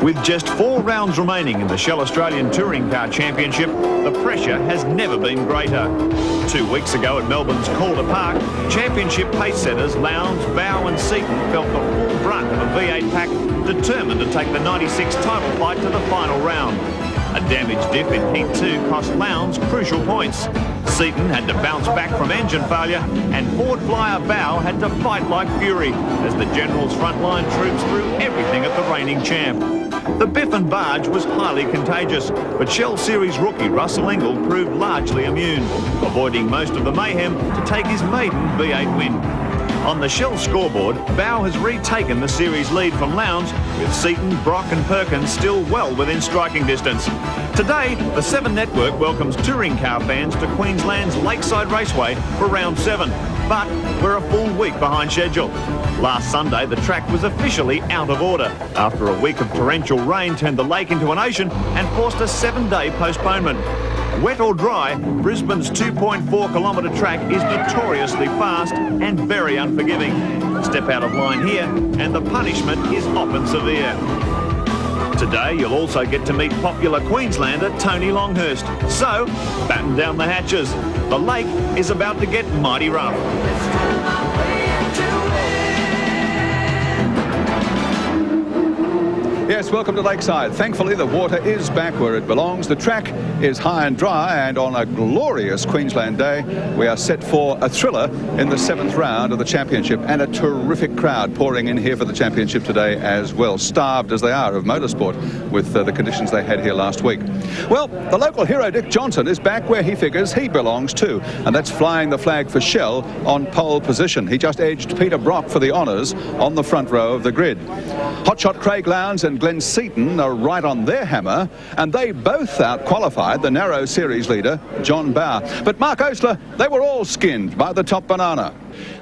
With just 4 rounds remaining in the Shell Australian Touring Car Championship, the pressure has never been greater. 2 weeks ago at Melbourne's Calder Park, championship pace setters Lowndes, Bow and Seaton felt the full brunt of a V8 pack, determined to take the 96 title fight to the final round. A damaged diff in Heat 2 cost Lowndes crucial points. Seaton had to bounce back from engine failure, and Ford flyer Bow had to fight like fury as the General's frontline troops threw everything at the reigning champ. The biff and barge was highly contagious, but Shell Series rookie Russell Ingall proved largely immune, avoiding most of the mayhem to take his maiden V8 win. On the Shell scoreboard, Bow has retaken the series lead from Lowndes, with Seaton, Brock and Perkins still well within striking distance. Today, the 7 Network welcomes touring car fans to Queensland's Lakeside Raceway for round 7. But we're a full week behind schedule. Last Sunday, the track was officially out of order after a week of torrential rain turned the lake into an ocean and forced a 7-day postponement. Wet or dry, Brisbane's 2.4 kilometre track is notoriously fast and very unforgiving. Step out of line here and the punishment is often severe. Today you'll also get to meet popular Queenslander Tony Longhurst. So, batten down the hatches. The lake is about to get mighty rough. Yes, welcome to Lakeside. Thankfully, the water is back where it belongs. The track is high and dry, and on a glorious Queensland day, we are set for a thriller in the 7th round of the championship, and a terrific crowd pouring in here for the championship today as well, starved as they are of motorsport with the conditions they had here last week. Well, the local hero Dick Johnson is back where he figures he belongs too, and that's flying the flag for Shell on pole position. He just edged Peter Brock for the honours on the front row of the grid. Hotshot Craig Lowndes and Glenn Seaton are right on their hammer, and they both out-qualified the narrow series leader, John Bow. But Mark Osler, they were all skinned by the top banana.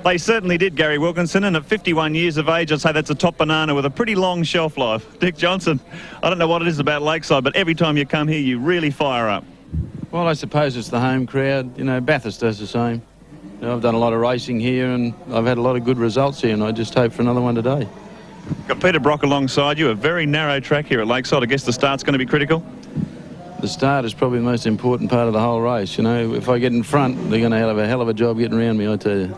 They certainly did, Gary Wilkinson, and at 51 years of age, I'd say that's a top banana with a pretty long shelf life. Dick Johnson, I don't know what it is about Lakeside, but every time you come here, you really fire up. Well, I suppose it's the home crowd. You know, Bathurst does the same. You know, I've done a lot of racing here, and I've had a lot of good results here, and I just hope for another one today. Got Peter Brock alongside you, a very narrow track here at Lakeside. I guess the start's going to be critical? The start is probably the most important part of the whole race. You know, if I get in front, they're going to have a hell of a job getting around me, I tell you.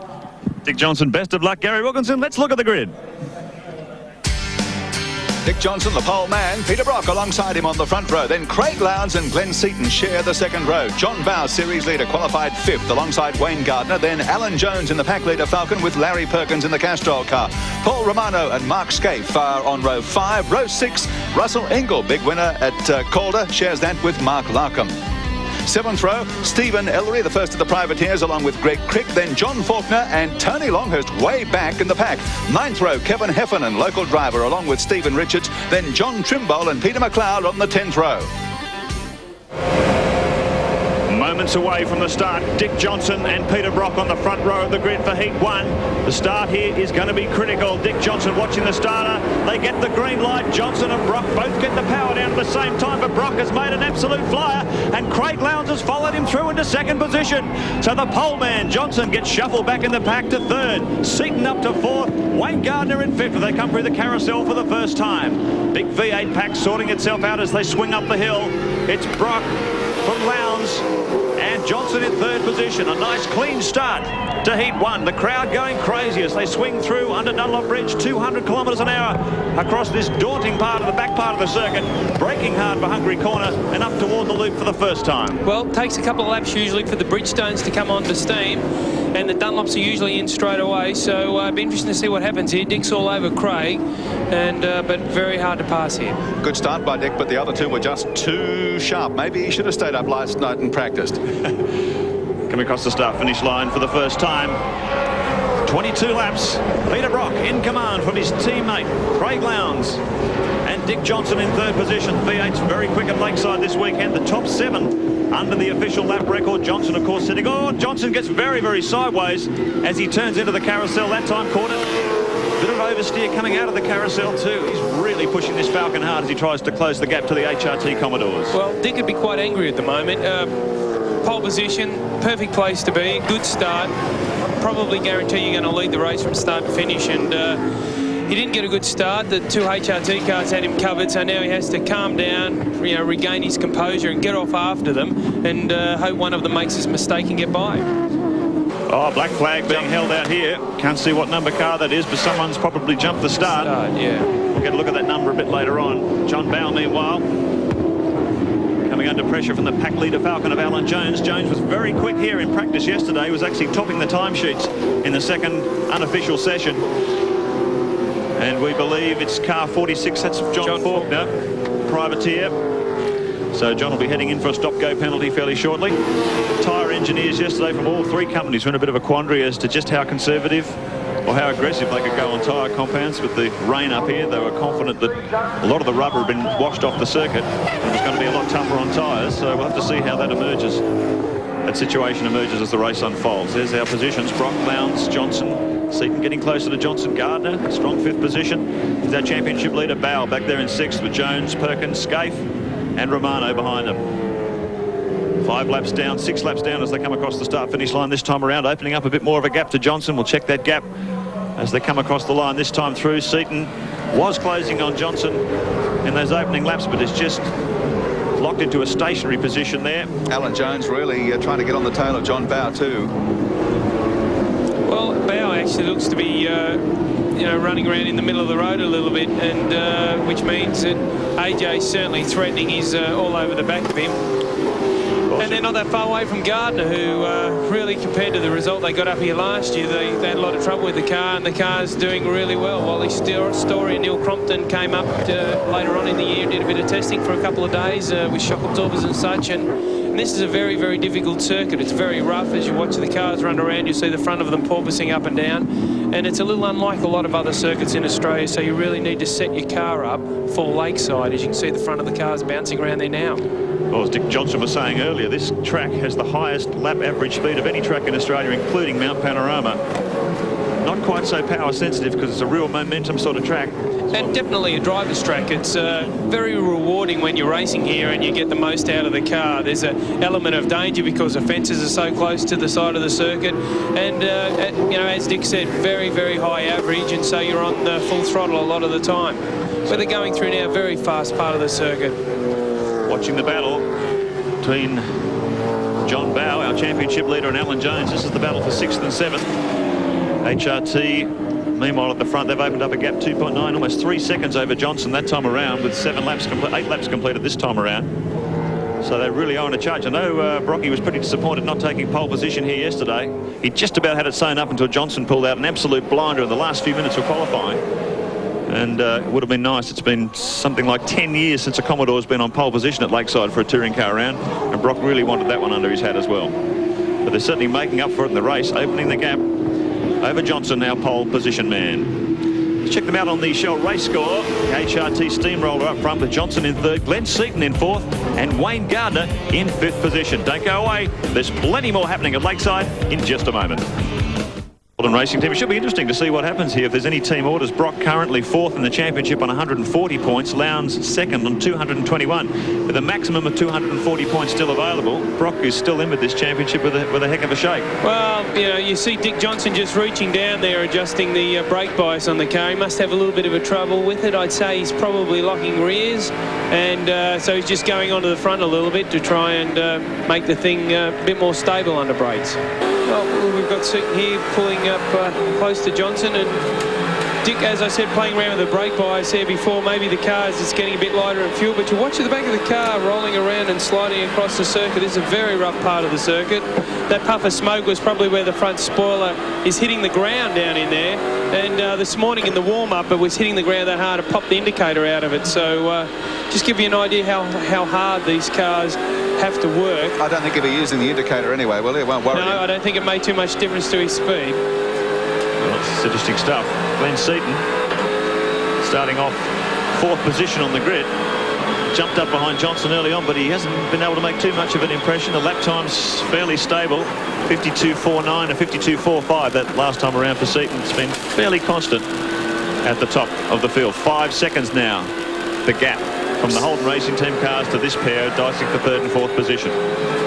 Dick Johnson, best of luck. Gary Wilkinson, let's look at the grid. Dick Johnson, the pole man. Peter Brock alongside him on the front row. Then Craig Lowndes and Glenn Seaton share the second row. John Bow, series leader, qualified 5th alongside Wayne Gardner. Then Alan Jones in the pack leader Falcon with Larry Perkins in the Castrol car. Paul Romano and Mark Scaife are on row 5. Row 6, Russell Ingall, big winner at Calder, shares that with Mark Larkham. 7th row, Stephen Ellery, the first of the privateers, along with Greg Crick, then John Faulkner and Tony Longhurst way back in the pack. 9th row, Kevin Heffernan, local driver, along with Stephen Richards, then John Trimble and Peter McLeod on the 10th row. Moments away from the start, Dick Johnson and Peter Brock on the front row of the grid for Heat 1. The start here is going to be critical. Dick Johnson watching the starter. They get the green light. Johnson and Brock both get the power down at the same time, but Brock has made an absolute flyer, and Craig Lowndes has followed him through into 2nd position. So the pole man, Johnson, gets shuffled back in the pack to 3rd. Seaton up to 4th. Wayne Gardner in 5th. They come through the carousel for the first time. Big V8 pack sorting itself out as they swing up the hill. It's Brock from Lowndes and Johnson in 3rd position. A nice clean start to Heat 1. The crowd going crazy as they swing through under Dunlop Bridge, 200 kilometres an hour across this daunting part of the back part of the circuit, braking hard for Hungry Corner and up toward the loop for the first time. Well, it takes a couple of laps usually for the Bridgestones to come onto steam, and the Dunlops are usually in straight away, so it'll be interesting to see what happens here. Dick's all over Craig, and but very hard to pass here. Good start by Dick, but the other two were just too sharp. Maybe he should have stayed up last night and practiced. Coming across the start-finish line for the first time. 22 laps. Peter Brock in command from his teammate Craig Lowndes, and Dick Johnson in 3rd position. V8's very quick at Lakeside this weekend. The top 7 under the official lap record. Johnson, of course, sitting. Oh, Johnson gets very, very sideways as he turns into the carousel. That time caught it. Bit of oversteer coming out of the carousel too. He's really pushing this Falcon hard as he tries to close the gap to the HRT Commodores. Well, Dick would be quite angry at the moment. Pole position, perfect place to be, good start. Probably guarantee you're going to lead the race from start to finish, and he didn't get a good start. The 2 HRT cars had him covered, so now he has to calm down, you know, regain his composure and get off after them, and hope one of them makes his mistake and get by. Oh, black flag being held out here. Can't see what number car that is, but someone's probably jumped the start. Yeah. We'll get a look at that number a bit later on. John Bowe, meanwhile, coming under pressure from the pack leader Falcon of Alan Jones. Jones was very quick here in practice yesterday. He was actually topping the timesheets in the second unofficial session. And we believe it's car 46. That's John Faulkner, privateer. So John will be heading in for a stop-go penalty fairly shortly. Tyre engineers yesterday from all 3 companies were in a bit of a quandary as to just how conservative or how aggressive they could go on tyre compounds. With the rain up here, they were confident that a lot of the rubber had been washed off the circuit and it was going to be a lot tougher on tyres. So we'll have to see how that emerges. That situation emerges as the race unfolds. There's our positions. Brock, Lowndes, Johnson, Seaton getting closer to Johnson. Gardner, strong 5th position. Is our championship leader, Bowe, back there in 6th with Jones, Perkins, Scaife and Romano behind them. 5 laps down, 6 laps down as they come across the start-finish line this time around, opening up a bit more of a gap to Johnson. We'll check that gap as they come across the line this time through. Seaton was closing on Johnson in those opening laps, but it's just locked into a stationary position there. Alan Jones really trying to get on the tail of John Bowe too. Well, Bowe actually looks to be, you know, running around in the middle of the road a little bit, and which means that AJ's certainly threatening. He's all over the back of him. And they're not that far away from Gardner, who really, compared to the result they got up here last year, they had a lot of trouble with the car, and the car's doing really well. Wally Story and Neil Crompton came up later on in the year, did a bit of testing for a couple of days with shock absorbers and such, and this is a very, very difficult circuit. It's very rough. As you watch the cars run around, you see the front of them porpoising up and down, and it's a little unlike a lot of other circuits in Australia, so you really need to set your car up for Lakeside. As you can see, the front of the cars bouncing around there now. Well, as Dick Johnson was saying earlier, this track has the highest lap average speed of any track in Australia, including Mount Panorama. Not quite so power sensitive because it's a real momentum sort of track. And definitely a driver's track. It's very rewarding when you're racing here and you get the most out of the car. There's an element of danger because the fences are so close to the side of the circuit, and you know, as Dick said, very, very high average, and so you're on the full throttle a lot of the time. But they're going through now a very fast part of the circuit. Watching the battle between John Bowe, our championship leader, and Alan Jones. This is the battle for 6th and 7th. HRT, meanwhile, at the front, they've opened up a gap 2.9, almost 3 seconds over Johnson that time around, with 8 laps completed this time around. So they really are on a charge. I know Brocky was pretty disappointed not taking pole position here yesterday. He just about had it sewn up until Johnson pulled out an absolute blinder in the last few minutes of qualifying. And it would have been nice. It's been something like 10 years since a Commodore's been on pole position at Lakeside for a touring car round, and Brock really wanted that one under his hat as well. But they're certainly making up for it in the race, opening the gap over Johnson, our pole position man. Let's check them out on the Shell race score. The HRT steamroller up front with Johnson in 3rd, Glenn Seaton in 4th, and Wayne Gardner in 5th position. Don't go away. There's plenty more happening at Lakeside in just a moment. Racing team. It should be interesting to see what happens here if there's any team orders. Brock currently 4th in the championship on 140 points. Lowndes 2nd on 221, with a maximum of 240 points still available. Brock is still in with this championship with a heck of a shake. Well, you know, you see Dick Johnson just reaching down there, adjusting the brake bias on the car. He must have a little bit of a trouble with it. I'd say he's probably locking rears, and so he's just going onto the front a little bit to try and make the thing a bit more stable under brakes. Well, we've got Seaton here pulling up close to Johnson, and Dick, as I said, playing around with the brake bias there before. Maybe the car is just getting a bit lighter in fuel, but you watch the back of the car rolling around and sliding across the circuit. This is a very rough part of the circuit. That puff of smoke was probably where the front spoiler is hitting the ground down in there, and this morning in the warm-up it was hitting the ground that hard to pop the indicator out of it. So just give you an idea how hard these cars have to work. I don't think he'll be using the indicator anyway, will he? It won't worry him. No, I don't think it made too much difference to his speed. Well, that's interesting stuff. Glenn Seaton starting off 4th position on the grid. Jumped up behind Johnson early on, but he hasn't been able to make too much of an impression. The lap time's fairly stable, 52.49 and 52.45 that last time around for Seaton. It's been fairly constant at the top of the field. 5 seconds now, the gap From the Holden Racing Team cars to this pair, dicing for 3rd and 4th position.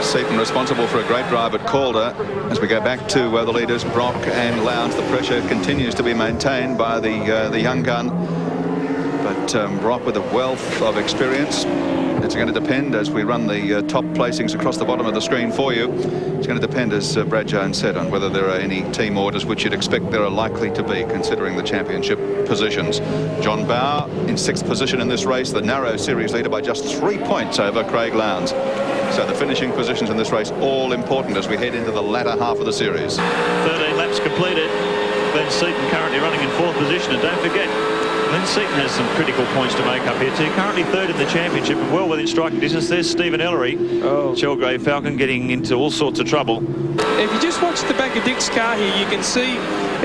Seaton responsible for a great drive at Calder. As we go back to the leaders, Brock and Lowndes, the pressure continues to be maintained by the young gun. But Brock with a wealth of experience. It's going to depend as we run the top placings across the bottom of the screen for you. It's going to depend, as Brad Jones said, on whether there are any team orders which you'd expect there are likely to be, considering the championship positions. John Bowe in 6th position in this race, the narrow series leader by just 3 points over Craig Lowndes. So the finishing positions in this race all important as we head into the latter half of the series. 13 laps completed. Glenn Seaton currently running in 4th position, and don't forget, Glenn Seaton has some critical points to make up here too. Currently 3rd in the championship and well within striking distance. There's Stephen Ellery. Chelgrave Falcon getting into all sorts of trouble. If you just watch the back of Dick's car here, you can see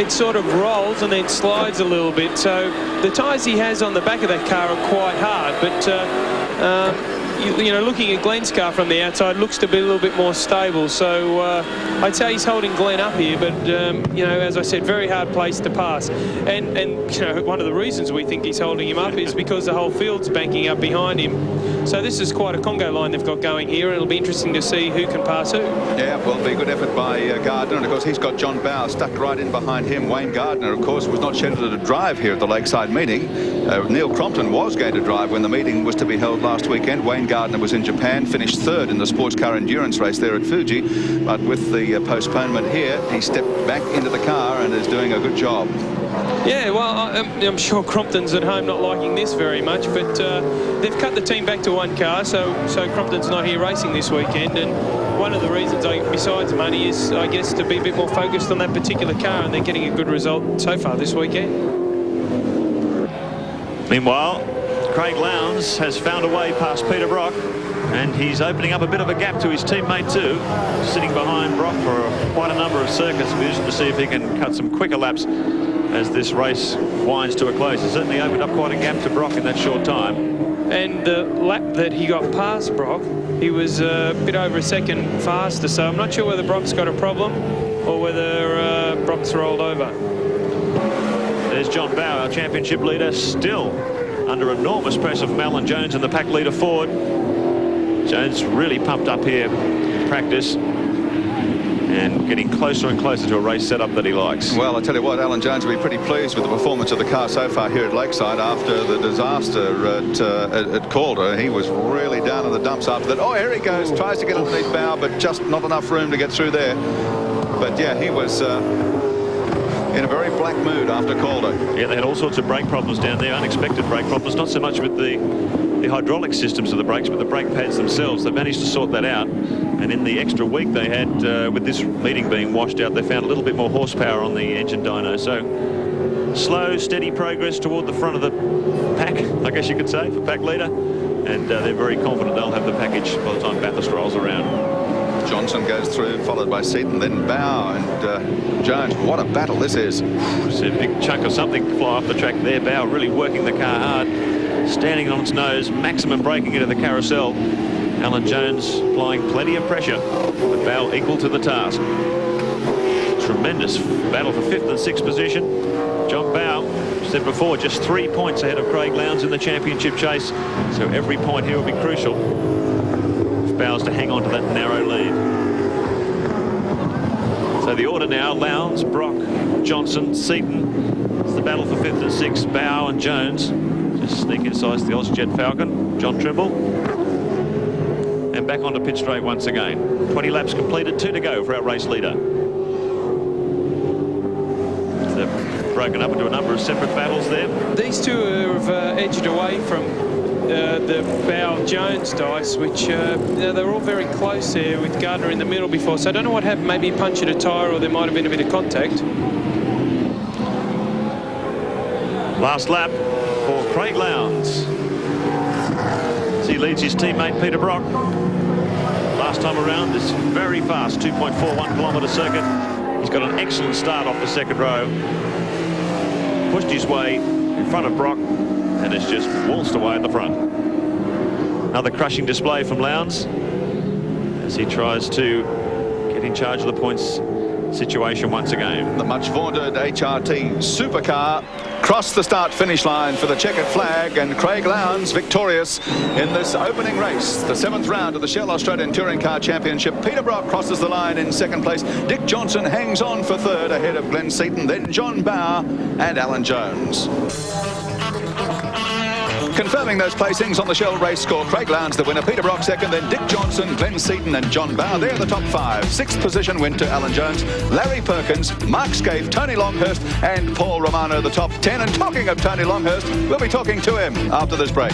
it sort of rolls and then slides a little bit. So the tyres he has on the back of that car are quite hard. But you know, looking at Glenn's car from the outside, looks to be a little bit more stable. So I'd say he's holding Glenn up here, but you know, as I said, very hard place to pass. And you know, one of the reasons we think he's holding him up is because the whole field's banking up behind him. So this is quite a Congo line they've got going here, and it'll be interesting to see who can pass who. Yeah, well, it'll be a good effort by Gardner, and of course he's got John Bowe stuck right in behind him. Wayne Gardner, of course, was not scheduled to drive here at the Lakeside meeting. Neil Crompton was going to drive when the meeting was to be held last weekend. Wayne Gardner was in Japan, finished 3rd in the sports car endurance race there at Fuji, but with the postponement here, he stepped back into the car and is doing a good job. Yeah, well, I'm sure Crompton's at home not liking this very much, but they've cut the team back to 1 car, so Crompton's not here racing this weekend, and one of the reasons, besides money, is, I guess, to be a bit more focused on that particular car, and they're getting a good result so far this weekend. Meanwhile, Craig Lowndes has found a way past Peter Brock, and he's opening up a bit of a gap to his teammate too, sitting behind Brock for quite a number of circuits. We're interested to see if he can cut some quicker laps as this race winds to a close. He certainly opened up quite a gap to Brock in that short time. And the lap that he got past Brock, he was a bit over a second faster, so I'm not sure whether Brock's got a problem or whether Brock's rolled over. There's John Bowe, our championship leader, still under enormous pressure from Alan Jones and the pack leader Ford. Jones really pumped up here in practice and getting closer and closer to a race setup that he likes. Well, I tell you what, Alan Jones will be pretty pleased with the performance of the car so far here at Lakeside after the disaster at Calder. He was really down in the dumps after that. Oh, here he goes, tries to get underneath Bowe, but just not enough room to get through there. But yeah, he was in a very black mood after Calder. Yeah, they had all sorts of brake problems down there, unexpected brake problems, not so much with the hydraulic systems of the brakes, but the brake pads themselves. They managed to sort that out, and in the extra week they had with this meeting being washed out, they found a little bit more horsepower on the engine dyno. So slow, steady progress toward the front of the pack, I guess you could say, for pack leader, and they're very confident they'll have the package by the time Bathurst rolls around. Johnson goes through, followed by Seaton, then Bowe and Jones. What a battle this is. It's a big chunk of something fly off the track there. Bowe really working the car hard, standing on its nose, maximum braking into the carousel. Alan Jones applying plenty of pressure, but Bowe equal to the task. Tremendous battle for 5th and 6th position. John Bowe, said before, just 3 points ahead of Craig Lowndes in the championship chase, so every point here will be crucial. Bowe's to hang on to that narrow lead. So the order now, Lowndes, Brock, Johnson, Seaton. It's the battle for 5th and 6th, Bowe and Jones. Just sneak inside the Ozjet Falcon, John Trimble. And back onto pit straight once again. 20 laps completed, 2 to go for our race leader. They've broken up into a number of separate battles there. These two have edged away from the Bowe-Jones dice, which they're all very close there with Gardner in the middle before, so I don't know what happened. Maybe he punctured a tyre or there might have been a bit of contact. Last lap for Craig Lowndes as he leads his teammate Peter Brock. Last time around, this very fast 2.41 kilometre circuit. He's got an excellent start off the second row, pushed his way in front of Brock, and it's just waltzed away at the front. Another crushing display from Lowndes as he tries to get in charge of the points situation once again. The much vaunted HRT supercar crossed the start-finish line for the checkered flag, and Craig Lowndes victorious in this opening race, the 7th round of the Shell Australian Touring Car Championship. Peter Brock crosses the line in 2nd place. Dick Johnson hangs on for 3rd ahead of Glenn Seaton, then John Bower and Alan Jones. Confirming those placings on the Shell race score, Craig Lowndes the winner, Peter Brock 2nd, then Dick Johnson, Glenn Seaton and John Bower. They're the top 5. 6th position went to Alan Jones, Larry Perkins, Mark Scaife, Tony Longhurst and Paul Romano, the top 10. And talking of Tony Longhurst, we'll be talking to him after this break.